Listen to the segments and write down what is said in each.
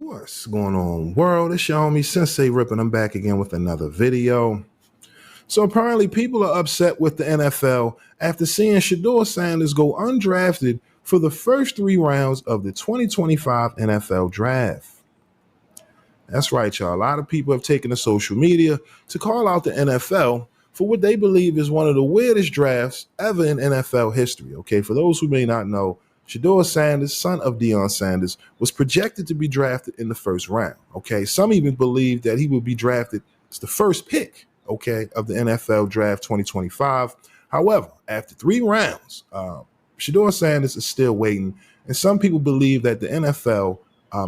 What's going on, world? It's your homie Sensei Rip, and I'm back again with another video. So apparently people are upset with the NFL after seeing Shedeur Sanders go undrafted for the first 3 rounds of the 2025 NFL Draft. That's right, y'all. A lot of people have taken to social media to call out the NFL for what they believe is one of the weirdest drafts ever in NFL history. Okay, for those who may not know, Shedeur Sanders, son of Deion Sanders, was projected to be drafted in the first round. Okay, some even believe that he would be drafted as the first pick, okay, of the NFL Draft 2025. However, after 3 rounds, Shedeur Sanders is still waiting, and some people believe that the NFL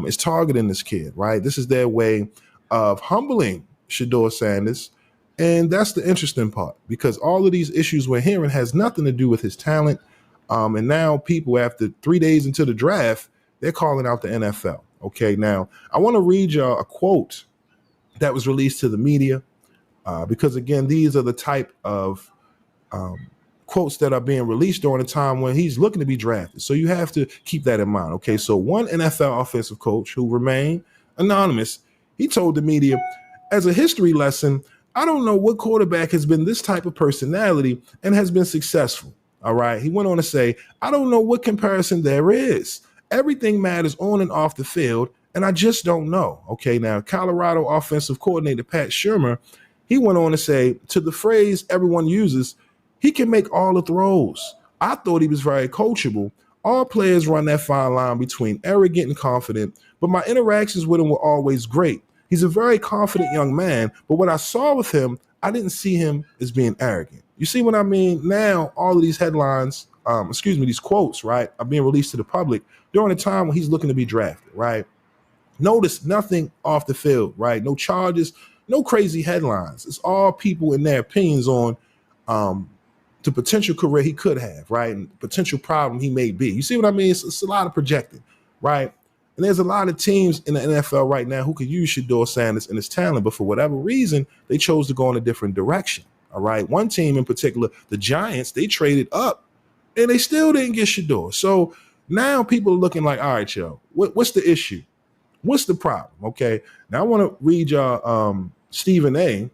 is targeting this kid, right? This is their way of humbling Shedeur Sanders, and that's the interesting part because all of these issues we're hearing has nothing to do with his talent. And now people, after 3 days into the draft, they're calling out the NFL. Okay, now I want to read y'all a quote that was released to the media because, again, these are the type of quotes that are being released during a time when he's looking to be drafted. So you have to keep that in mind. Okay, so one NFL offensive coach who remained anonymous, he told the media, as a history lesson, I don't know what quarterback has been this type of personality and has been successful. All right. He went on to say, I don't know what comparison there is. Everything matters on and off the field, and I just don't know. Okay. Now, Colorado offensive coordinator Pat Shurmur, he went on to say, to the phrase everyone uses, he can make all the throws. I thought he was very coachable. All players run that fine line between arrogant and confident, but my interactions with him were always great. He's a very confident young man, but what I saw with him, I didn't see him as being arrogant. You see what I mean? Now, all of these headlines, these quotes, right, are being released to the public during a time when he's looking to be drafted, right? Notice nothing off the field, right? No charges, no crazy headlines. It's all people in their opinions on the potential career he could have, right? And potential problem he may be. You see what I mean? It's a lot of projecting, right? And there's a lot of teams in the NFL right now who could use Shedeur Sanders and his talent, but for whatever reason, they chose to go in a different direction. All right. One team in particular, the Giants, they traded up and they still didn't get Shedeur. So now people are looking like, all right, yo, what's the issue? What's the problem? Okay. Now I want to read y'all Stephen A.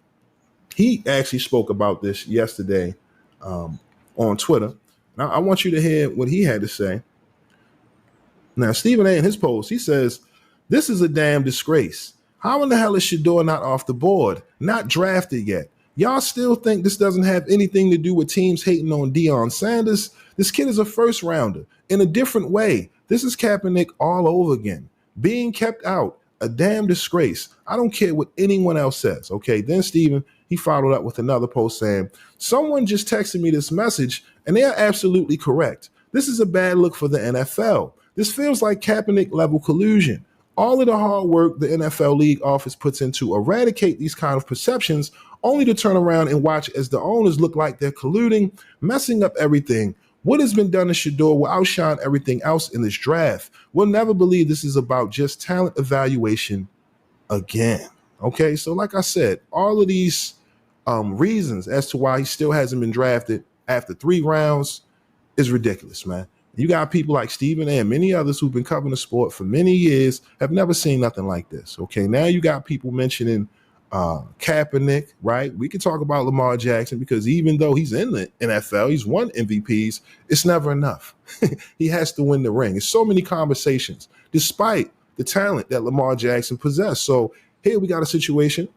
He actually spoke about this yesterday on Twitter. Now I want you to hear what he had to say. Now, Stephen A. in his post, he says, this is a damn disgrace. How in the hell is Sheduer not off the board, not drafted yet? Y'all still think this doesn't have anything to do with teams hating on Deion Sanders? This kid is a first rounder in a different way. This is Kaepernick all over again. Being kept out, a damn disgrace. I don't care what anyone else says. Okay, then Stephen, he followed up with another post saying, someone just texted me this message and they are absolutely correct. This is a bad look for the NFL. This feels like Kaepernick level collusion. All of the hard work the NFL league office puts in to eradicate these kind of perceptions only to turn around and watch as the owners look like they're colluding, messing up everything. What has been done to Sheduer will outshine everything else in this draft. We'll never believe this is about just talent evaluation again. Okay, so like I said, all of these reasons as to why he still hasn't been drafted after 3 rounds is ridiculous, man. You got people like Stephen A. and many others who've been covering the sport for many years, have never seen nothing like this. Okay, now you got people mentioning Kaepernick, right? We can talk about Lamar Jackson because even though he's in the NFL, he's won MVPs, it's never enough. He has to win the ring. There's so many conversations, despite the talent that Lamar Jackson possessed. So here we got a situation,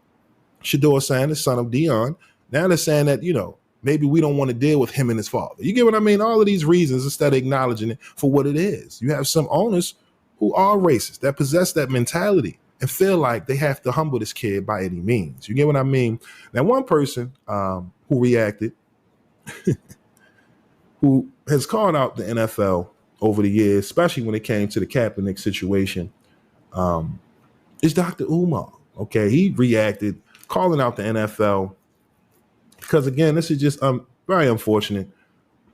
Shedeur Sanders, son of Deion. Now they're saying that, maybe we don't want to deal with him and his father. You get what I mean? All of these reasons instead of acknowledging it for what it is. You have some owners who are racist, that possess that mentality and feel like they have to humble this kid by any means. You get what I mean? Now, one person who reacted, who has called out the NFL over the years, especially when it came to the Kaepernick situation, is Dr. Umar. Okay, he reacted, calling out the NFL, because, again, this is just very unfortunate.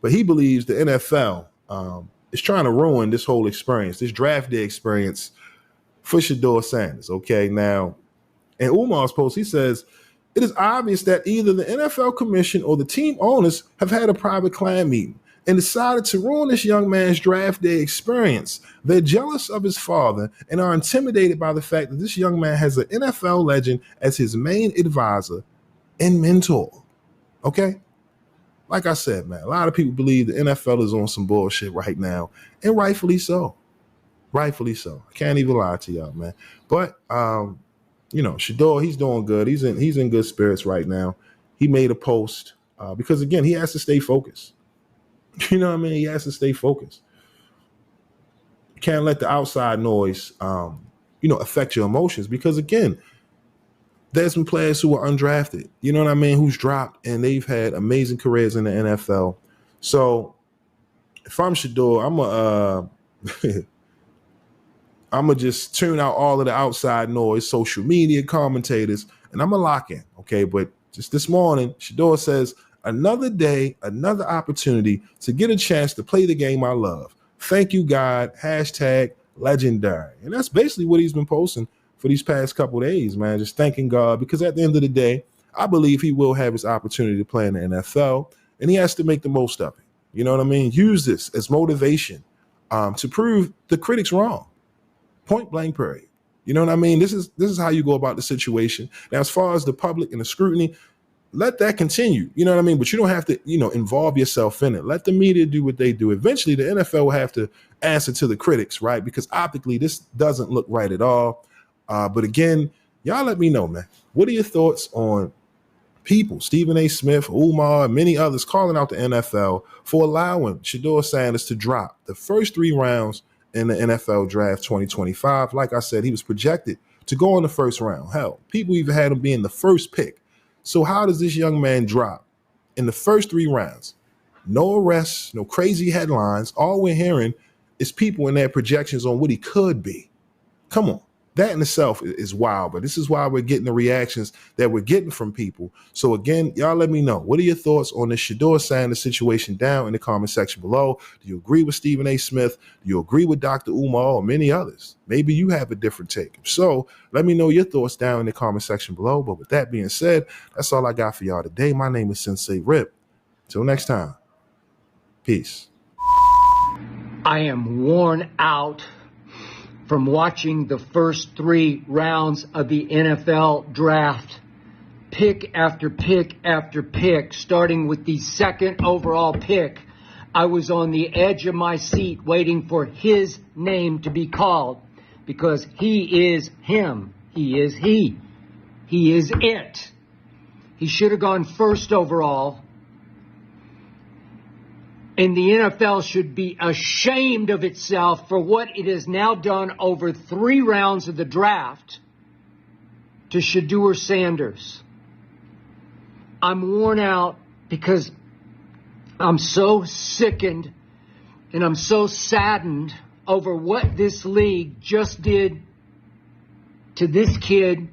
But he believes the NFL is trying to ruin this whole experience, this draft day experience for Shedeur Sanders. Okay, now, in Umar's post, he says, it is obvious that either the NFL commission or the team owners have had a private clan meeting and decided to ruin this young man's draft day experience. They're jealous of his father and are intimidated by the fact that this young man has an NFL legend as his main advisor and mentor. Okay? Like I said, man, a lot of people believe the NFL is on some bullshit right now, and rightfully so. Rightfully so. I can't even lie to y'all, man. But Sheduer, he's doing good. He's in good spirits right now. He made a post because again, he has to stay focused. You know what I mean? He has to stay focused. You can't let the outside noise, affect your emotions because again, there's been players who are undrafted. You know what I mean? Who's dropped and they've had amazing careers in the NFL. So if I'm Sheduer, I'm gonna just tune out all of the outside noise, social media commentators, and I'm gonna lock in. Okay, but just this morning, Shedeur says, another day, another opportunity to get a chance to play the game I love. Thank you, God. #legendary. And that's basically what he's been posting for these past couple of days, man. Just thanking God, because at the end of the day, I believe he will have his opportunity to play in the NFL, and he has to make the most of it. You know what I mean? Use this as motivation to prove the critics wrong. Point blank period. You know what I mean? This is how you go about the situation. Now, as far as the public and the scrutiny, let that continue. You know what I mean? But you don't have to, involve yourself in it. Let the media do what they do. Eventually, the NFL will have to answer to the critics, right? Because optically, this doesn't look right at all. But again, y'all let me know, man. What are your thoughts on people, Stephen A. Smith, Umar, and many others calling out the NFL for allowing Shedeur Sanders to drop the first 3 rounds in the NFL draft 2025? Like I said, he was projected to go in the first round. Hell, people even had him being the first pick. So how does this young man drop in the first 3 rounds? No arrests, no crazy headlines. All we're hearing is people in their projections on what he could be. Come on. That in itself is wild, but this is why we're getting the reactions that we're getting from people. So again, y'all let me know. What are your thoughts on this Shedeur Sanders situation down in the comment section below? Do you agree with Stephen A. Smith? Do you agree with Dr. Umar or many others? Maybe you have a different take. So let me know your thoughts down in the comment section below. But with that being said, that's all I got for y'all today. My name is Sensei Rip. Till next time, peace. I am worn out from watching the first 3 rounds of the NFL draft. Pick after pick after pick, starting with the 2nd overall pick. I was on the edge of my seat waiting for his name to be called because he is him. He is he. He is it. He should have gone 1st overall. And the NFL should be ashamed of itself for what it has now done over 3 rounds of the draft to Shedeur Sanders. I'm worn out because I'm so sickened and I'm so saddened over what this league just did to this kid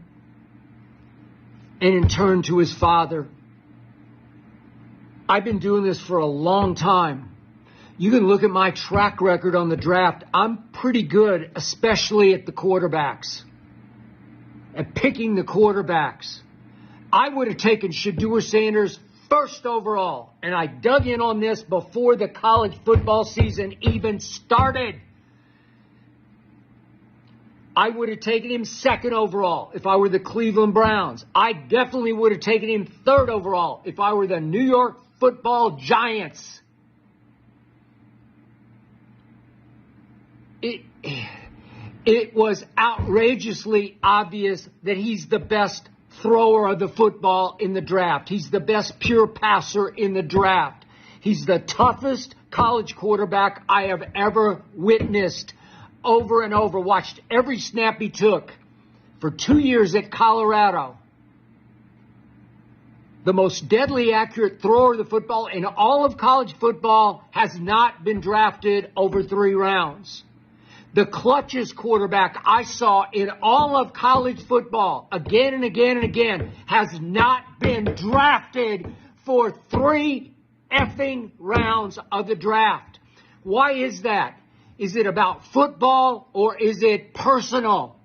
and in turn to his father. I've been doing this for a long time. You can look at my track record on the draft. I'm pretty good, especially at the quarterbacks, at picking the quarterbacks. I would have taken Shedeur Sanders 1st overall, and I dug in on this before the college football season even started. I would have taken him 2nd overall if I were the Cleveland Browns. I definitely would have taken him 3rd overall if I were the New York Football Giants. It was outrageously obvious that he's the best thrower of the football in the draft. He's the best pure passer in the draft. He's the toughest college quarterback I have ever witnessed. Over and over, watched every snap he took for 2 years at Colorado. The most deadly accurate thrower of the football in all of college football has not been drafted over 3 rounds. The clutchest quarterback I saw in all of college football, again and again and again, has not been drafted for 3 effing rounds of the draft. Why is that? Is it about football or is it personal?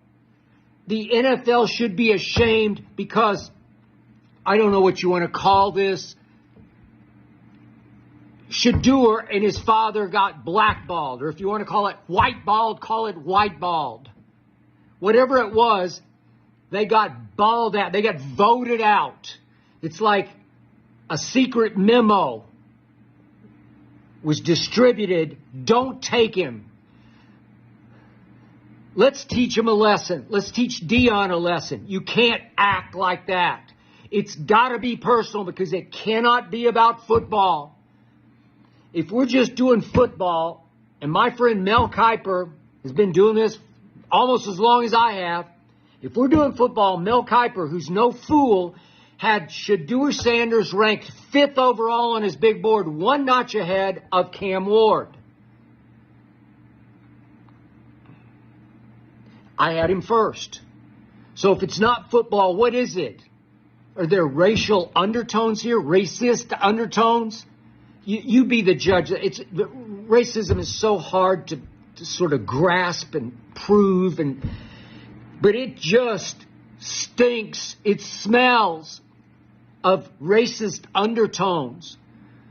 The NFL should be ashamed because I don't know what you want to call this. Sheduer and his father got blackballed, or if you want to call it whiteballed, call it whiteballed. Whatever it was, they got balled out. They got voted out. It's like a secret memo was distributed. Don't take him. Let's teach him a lesson. Let's teach Dion a lesson. You can't act like that. It's got to be personal because it cannot be about football. If we're just doing football, and my friend Mel Kiper has been doing this almost as long as I have. If we're doing football, Mel Kiper, who's no fool, had Shedeur Sanders ranked 5th overall on his big board, one notch ahead of Cam Ward. I had him first. So if it's not football, what is it? Are there racial undertones here? Racist undertones? You be the judge. Racism is so hard to sort of grasp and prove, but it just stinks. It smells of racist undertones,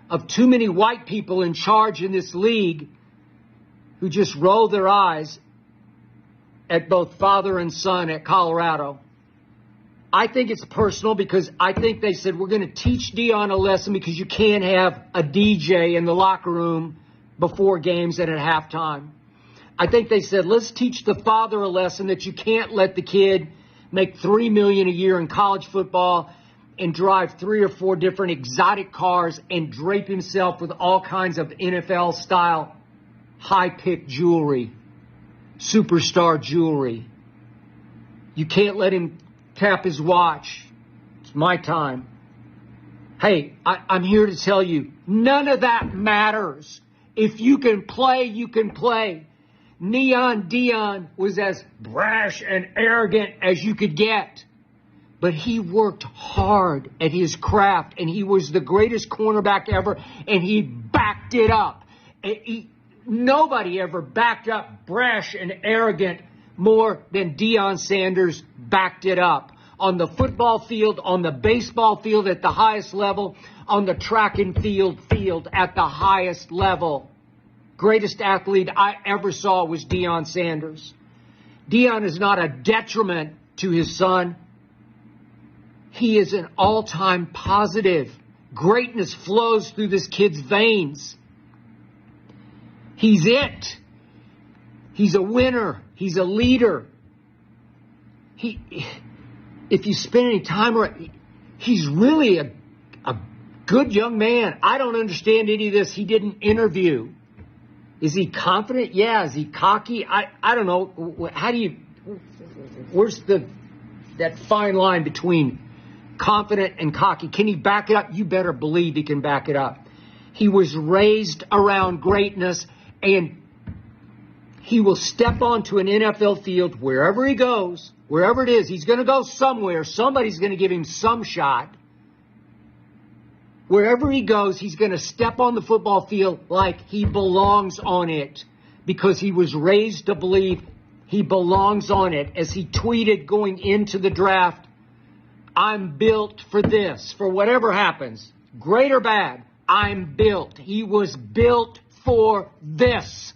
of too many white people in charge in this league who just roll their eyes at both father and son at Colorado. I think it's personal because I think they said, we're going to teach Dion a lesson because you can't have a DJ in the locker room before games and at halftime. I think they said, let's teach the father a lesson that you can't let the kid make $3 million a year in college football and drive 3 or 4 different exotic cars and drape himself with all kinds of NFL-style high-pick jewelry, superstar jewelry. You can't let him tap his watch. It's my time. Hey, I'm here to tell you, none of that matters. If you can play, you can play. Neon Dion was as brash and arrogant as you could get. But he worked hard at his craft, and he was the greatest cornerback ever, and he backed it up. Nobody ever backed up brash and arrogant more than Deion Sanders backed it up. On the football field, on the baseball field at the highest level, on the track and field at the highest level. Greatest athlete I ever saw was Deion Sanders. Deion is not a detriment to his son. He is an all-time positive. Greatness flows through this kid's veins. He's it. He's a winner. He's a leader. If you spend any time around, he's really a good young man. I don't understand any of this. He didn't interview. Is he confident? Yeah. Is he cocky? I don't know. How do you, where's that fine line between confident and cocky? Can he back it up? You better believe he can back it up. He was raised around greatness, and he will step onto an NFL field wherever he goes, wherever it is. He's going to go somewhere. Somebody's going to give him some shot. Wherever he goes, he's going to step on the football field like he belongs on it, because he was raised to believe he belongs on it. As he tweeted going into the draft, I'm built for this, for whatever happens, great or bad, I'm built. He was built for this.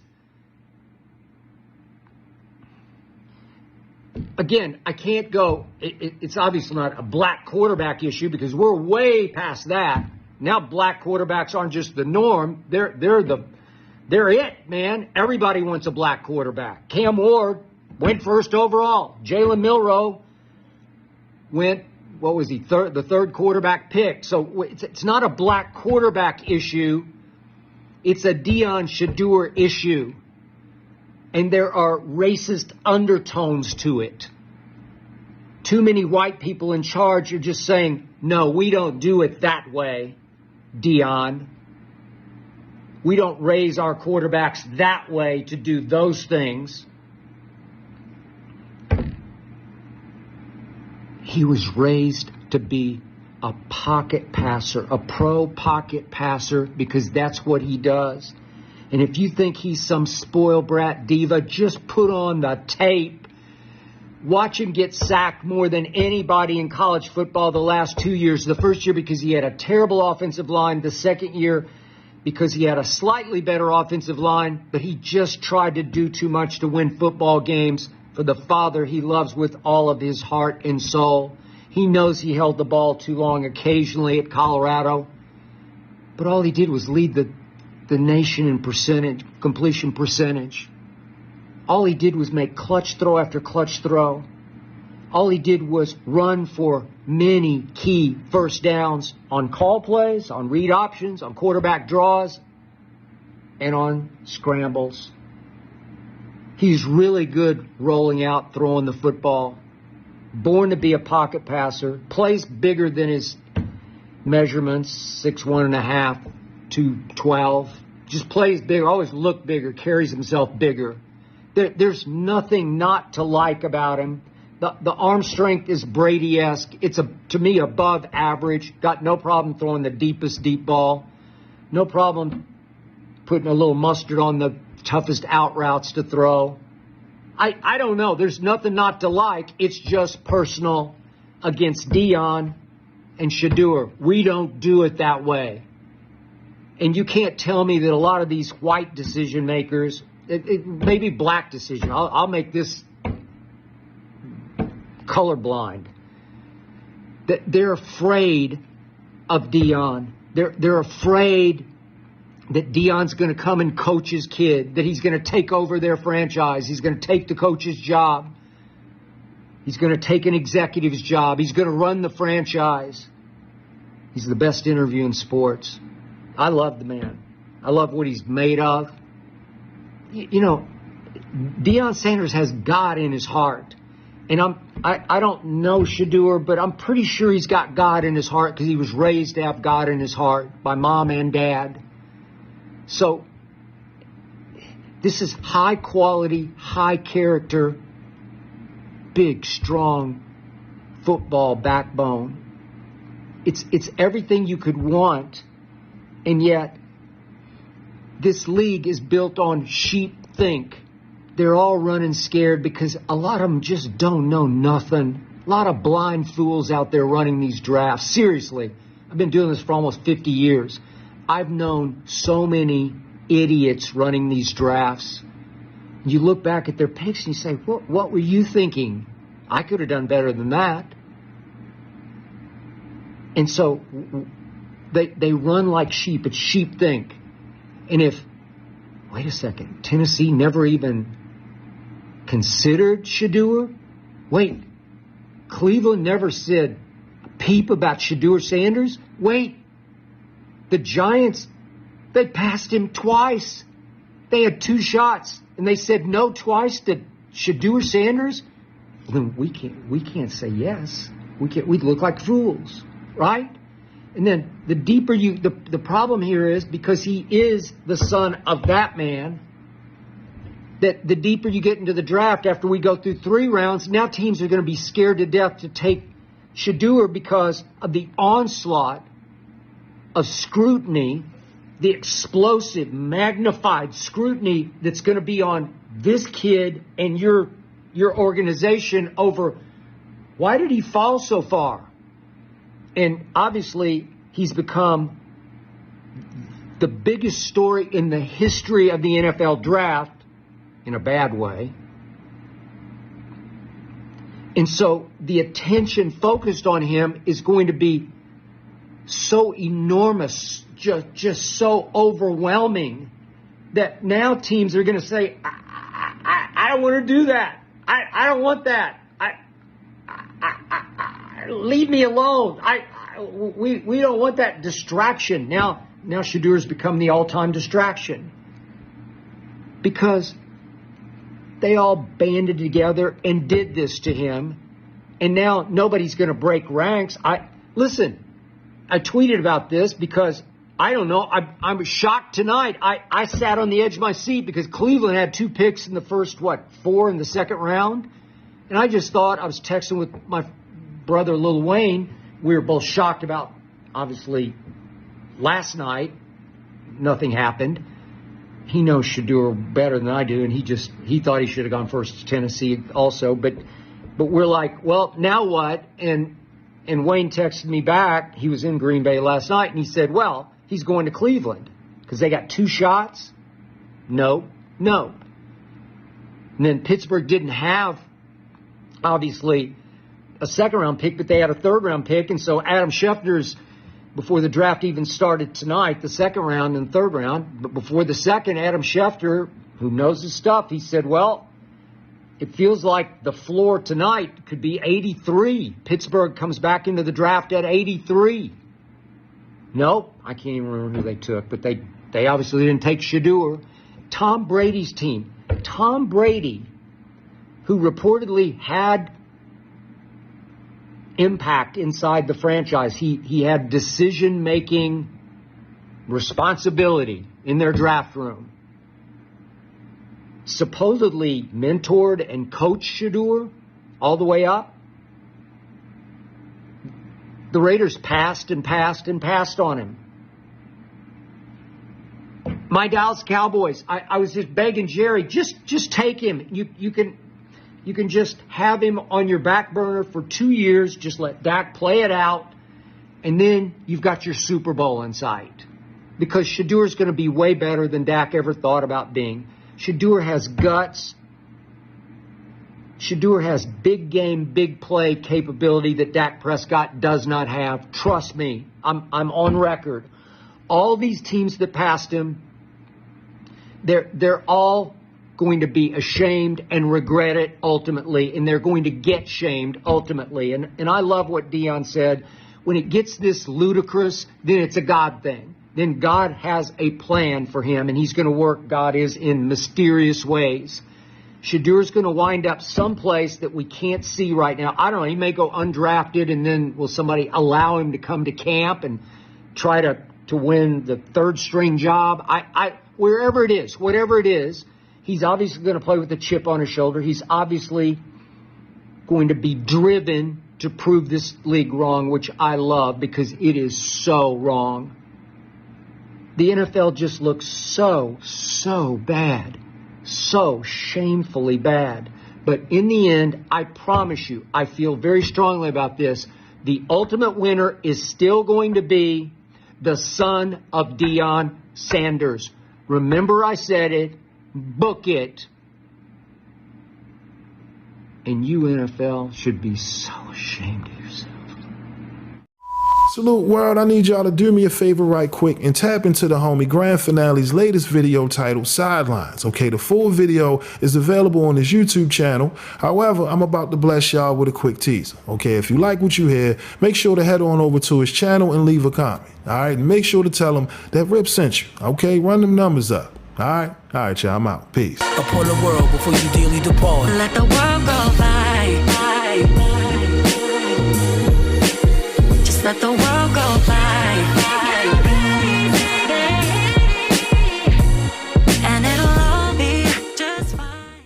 Again, I can't go, it's obviously not a black quarterback issue because we're way past that. Now black quarterbacks aren't just the norm. They're it, man. Everybody wants a black quarterback. Cam Ward went first overall. Jalen Milroe went, what was he, the third quarterback pick. So it's not a black quarterback issue. It's a Deion Sheduer issue. And there are racist undertones to it. Too many white people in charge are just saying, no, we don't do it that way, Deion. We don't raise our quarterbacks that way to do those things. He was raised to be a pocket passer, a pro pocket passer, because that's what he does. And if you think he's some spoiled brat diva, just put on the tape. Watch him get sacked more than anybody in college football the last 2 years. The first year because he had a terrible offensive line. The second year because he had a slightly better offensive line, but he just tried to do too much to win football games for the father he loves with all of his heart and soul. He knows he held the ball too long occasionally at Colorado, but all he did was lead the nation in completion percentage. All he did was make clutch throw after clutch throw. All he did was run for many key first downs on call plays, on read options, on quarterback draws, and on scrambles. He's really good rolling out, throwing the football. Born to be a pocket passer. Plays bigger than his measurements, 6'1.5", 212. Just plays bigger, always looked bigger, carries himself bigger. There's nothing not to like about him. The arm strength is Brady-esque. It's, to me, above average. Got no problem throwing the deepest deep ball. No problem putting a little mustard on the toughest out routes to throw. I don't know. There's nothing not to like. It's just personal against Deion and Sheduer. We don't do it that way. And you can't tell me that a lot of these white decision makers, maybe black decision, I'll make this colorblind, that they're afraid of Deion. They're afraid that Deion's going to come and coach his kid, that he's going to take over their franchise, he's going to take the coach's job, he's going to take an executive's job, he's going to run the franchise. He's the best interview in sports. I love the man. I love what he's made of. You know, Deion Sanders has God in his heart. And I don't know Sheduer, but I'm pretty sure he's got God in his heart because he was raised to have God in his heart by mom and dad. So this is high quality, high character, big, strong football backbone. It's everything you could want, and yet this league is built on sheep think. They're all running scared because a lot of them just don't know nothing. A lot of blind fools out there running these drafts. Seriously, I've been doing this for almost 50 years. I've known so many idiots running these drafts. You look back at their picks and you say, what were you thinking? I could have done better than that. And so they run like sheep. It's sheep think. And wait a second, Tennessee never even considered Sheduer? Wait, Cleveland never said a peep about Shedeur Sanders? Wait, the Giants, they passed him twice. They had 2 shots, and they said no twice to Shedeur Sanders? Well, then we can't say yes. We'd look like fools, right? And then the deeper the problem here is, because he is the son of that man, that the deeper you get into the draft after we go through 3 rounds, now teams are going to be scared to death to take Sheduer because of the onslaught of scrutiny, the explosive, magnified scrutiny that's going to be on this kid and your organization over why did he fall so far? And obviously, he's become the biggest story in the history of the NFL draft, in a bad way. And so the attention focused on him is going to be so enormous, just so overwhelming, that now teams are going to say, I don't want to do that. I don't want that. Leave me alone. We don't want that distraction. Now Sheduer's become the all-time distraction because they all banded together and did this to him, and now nobody's going to break ranks. I tweeted about this because I don't know. I'm shocked tonight. I sat on the edge of my seat because Cleveland had 2 picks in the first 4 in the second round, and I just thought, I was texting with my brother Lil Wayne. We were both shocked about, obviously, last night. Nothing happened. He knows Sheduer better than I do, and he thought he should have gone first to Tennessee also. But we're like, well, now what? And Wayne texted me back. He was in Green Bay last night, and he said, well, he's going to Cleveland because because they got 2 shots? No. And then Pittsburgh didn't have, obviously, a second-round pick, but they had a third-round pick. And so Adam Schefter's, before the draft even started tonight, the second round and third round, but before the second, Adam Schefter, who knows his stuff, he said, well, it feels like the floor tonight could be 83. Pittsburgh comes back into the draft at 83. Nope, I can't even remember who they took, but they obviously didn't take Sheduer. Tom Brady's team. Tom Brady, who reportedly had impact inside the franchise. He had decision-making responsibility in their draft room. Supposedly mentored and coached Sheduer all the way up. The Raiders passed on him. My Dallas Cowboys, I was just begging Jerry, just take him. You can just have him on your back burner for 2 years. Just let Dak play it out, and then you've got your Super Bowl in sight. Because Sheduer is going to be way better than Dak ever thought about being. Sheduer has guts. Sheduer has big game, big play capability that Dak Prescott does not have. Trust me, I'm on record. All these teams that passed him, they're all going to be ashamed and regret it ultimately, and they're going to get shamed ultimately. And I love what Deion said. When it gets this ludicrous, then it's a God thing. Then God has a plan for him, and he's going to work, God is, in mysterious ways. Shedeur's going to wind up someplace that we can't see right now. I don't know. He may go undrafted, and then will somebody allow him to come to camp and try to win the third-string job? Wherever it is, whatever it is, he's obviously going to play with a chip on his shoulder. He's obviously going to be driven to prove this league wrong, which I love because it is so wrong. The NFL just looks so bad, so shamefully bad. But in the end, I promise you, I feel very strongly about this. The ultimate winner is still going to be the son of Shedeur Sanders. Remember I said it. Book it. And you, NFL, should be so ashamed of yourself. Salute world, I need y'all to do me a favor right quick and tap into the homie Grand Finale's latest video titled Sidelines. Okay, the full video is available on his YouTube channel. However, I'm about to bless y'all with a quick teaser. Okay, if you like what you hear, make sure to head on over to his channel and leave a comment. All right, and make sure to tell him that Rip sent you. Okay, run them numbers up. All right, y'all, I'm out. Peace. Upon the world before you dearly depart. Let the world go by. Just let the world go by. And it'll all be just fine.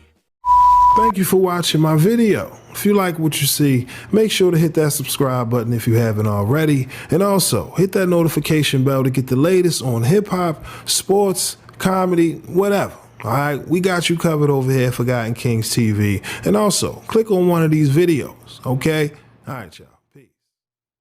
Thank you for watching my video. If you like what you see, make sure to hit that subscribe button if you haven't already. And also, hit that notification bell to get the latest on hip-hop, sports, comedy, whatever. All right, we got you covered over here at Forgotten Kings TV. And also, click on one of these videos, okay? All right, y'all.